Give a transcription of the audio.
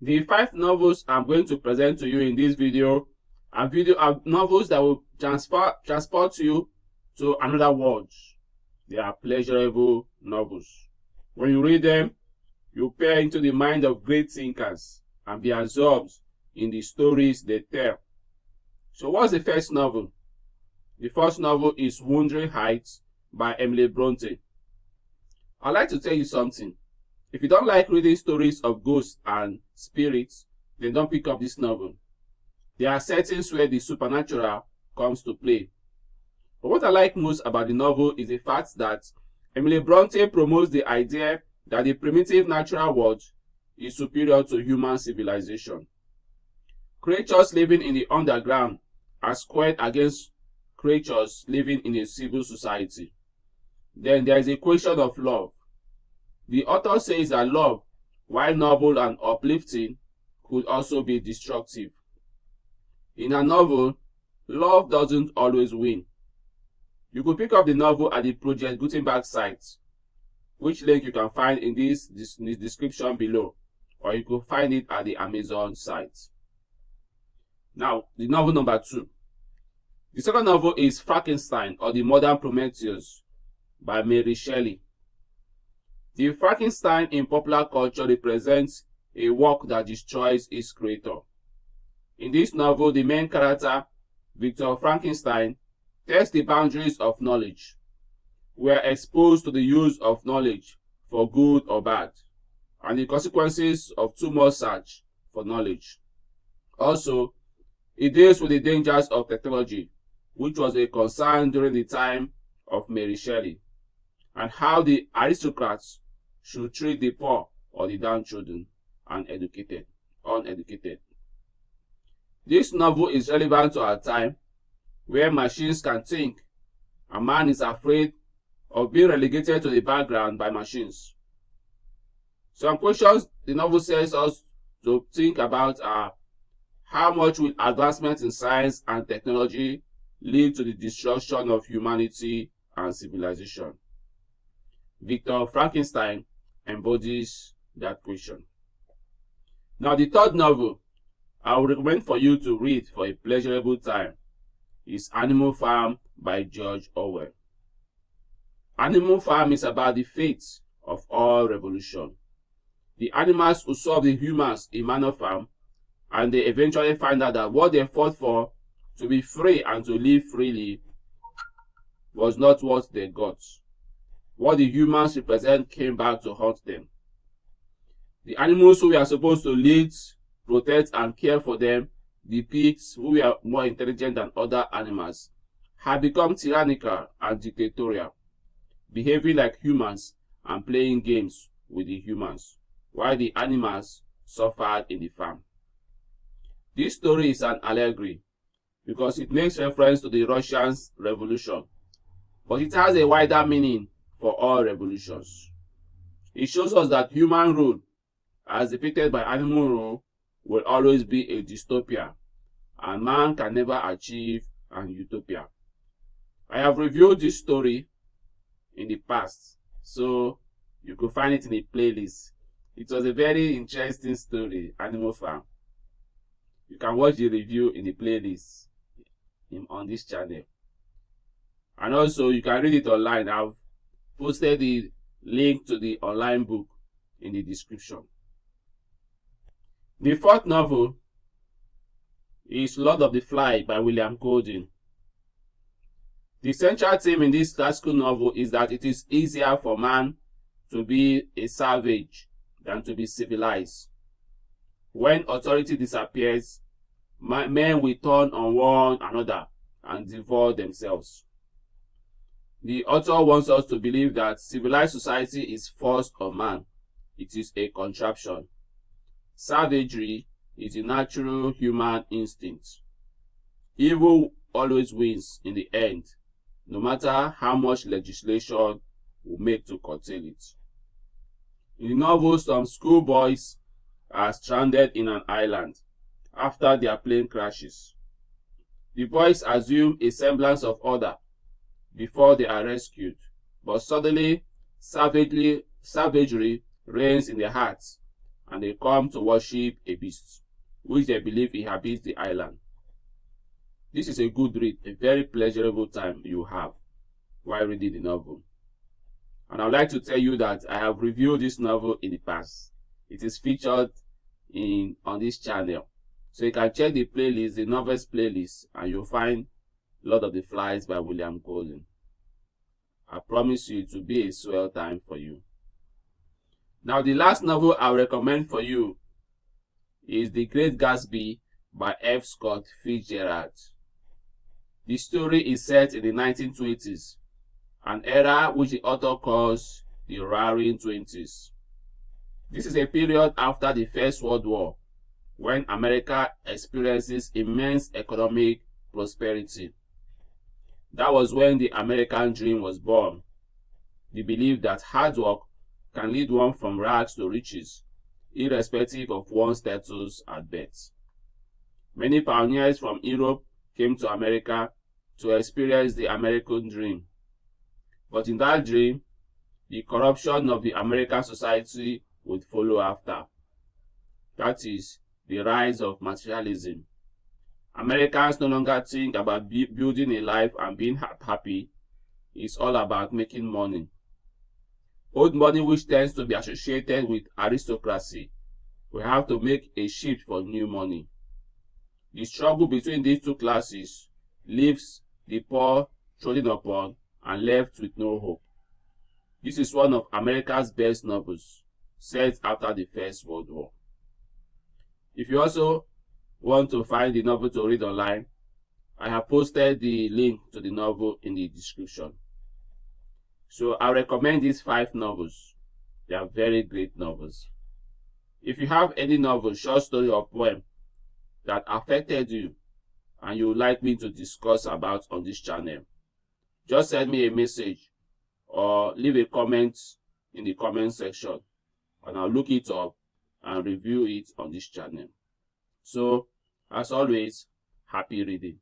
The 5 novels I'm going to present to you in this video are novels that will transport you to another world. They are pleasurable novels. When you read them, you peer into the mind of great thinkers and be absorbed in the stories they tell. So what's the first novel? The first novel is Woundry Heights by Emily Bronte. I'd like to tell you something. If you don't like reading stories of ghosts and spirits, then don't pick up this novel. There are settings where the supernatural comes to play. But what I like most about the novel is the fact that Emily Bronte promotes the idea that the primitive natural world is superior to human civilization. Creatures living in the underground are squared against creatures living in a civil society. Then there is a question of love. The author says that love, while noble and uplifting, could also be destructive. In a novel, love doesn't always win. You could pick up the novel at the Project Gutenberg site, which link you can find in this description below, or you could find it at the Amazon site. Now, the novel number 2. The second novel is Frankenstein, or the Modern Prometheus by Mary Shelley. The Frankenstein in popular culture represents a work that destroys its creator. In this novel, the main character, Victor Frankenstein, tests the boundaries of knowledge. We are exposed to the use of knowledge for good or bad, and the consequences of too much search for knowledge. Also, it deals with the dangers of technology, which was a concern during the time of Mary Shelley, and how the aristocrats should treat the poor or the downtrodden and uneducated. This novel is relevant to our time, where machines can think, and man is afraid of being relegated to the background by machines. Some questions the novel says us to think about are: how much will advancement in science and technology lead to the destruction of humanity and civilization? Victor Frankenstein embodies that question. Now, the third novel I would recommend for you to read for a pleasurable time is Animal Farm by George Orwell. Animal Farm is about the fate of all revolution. The animals who serve the humans in Manor Farm, and they eventually find out that what they fought for, to be free and to live freely, was not what they got. What the humans represent came back to haunt them. The animals who were supposed to lead, protect, and care for them, the pigs, who were more intelligent than other animals, had become tyrannical and dictatorial, behaving like humans and playing games with the humans, while the animals suffered in the farm. This story is an allegory because it makes reference to the Russian Revolution, but it has a wider meaning for all revolutions. It shows us that human rule, as depicted by animal rule, will always be a dystopia, and man can never achieve an utopia. I have reviewed this story in the past, so you could find it in a playlist. It was a very interesting story, Animal Farm. You can watch the review in the playlist on this channel. And also, you can read it online. I've posted the link to the online book in the description. The fourth novel is Lord of the Fly by William Golding. The central theme in this classical novel is that it is easier for man to be a savage than to be civilized. When authority disappears, men will turn on one another and devour themselves. The author wants us to believe that civilized society is forced on man. It is a contraption. Savagery is a natural human instinct. Evil always wins in the end, no matter how much legislation will make to curtail it. In the novel, some schoolboys are stranded in an island after their plane crashes. The boys assume a semblance of order before they are rescued, but suddenly savagery reigns in their hearts, and they come to worship a beast, which they believe inhabits the island. This is a good read, a very pleasurable time you have while reading the novel. And I'd like to tell you that I have reviewed this novel in the past. It is featured on this channel. So you can check the playlist, the novels playlist, and you'll find Lord of the Flies by William Golding. I promise you it will be a swell time for you. Now, the last novel I'll recommend for you is The Great Gatsby by F. Scott Fitzgerald. The story is set in the 1920s, an era which the author calls the Roaring Twenties. This is a period after the First World War, when America experiences immense economic prosperity. That was when the American dream was born. The belief that hard work can lead one from rags to riches, irrespective of one's status at birth. Many pioneers from Europe came to America to experience the American dream. But in that dream, the corruption of the American society would follow after. That is, the rise of materialism. Americans no longer think about building a life and being happy. It's all about making money. Old money, which tends to be associated with aristocracy, will have to make a shift for new money. The struggle between these two classes leaves the poor trodden upon and left with no hope. This is one of America's best novels, set after the First World War. If you also want to find the novel to read online, I have posted the link to the novel in the description. So I recommend these 5 novels. They are very great novels. If you have any novel, short story, or poem that affected you and you would like me to discuss about on this channel, just send me a message or leave a comment in the comment section, and I'll look it up and review it on this channel. So, as always, happy reading.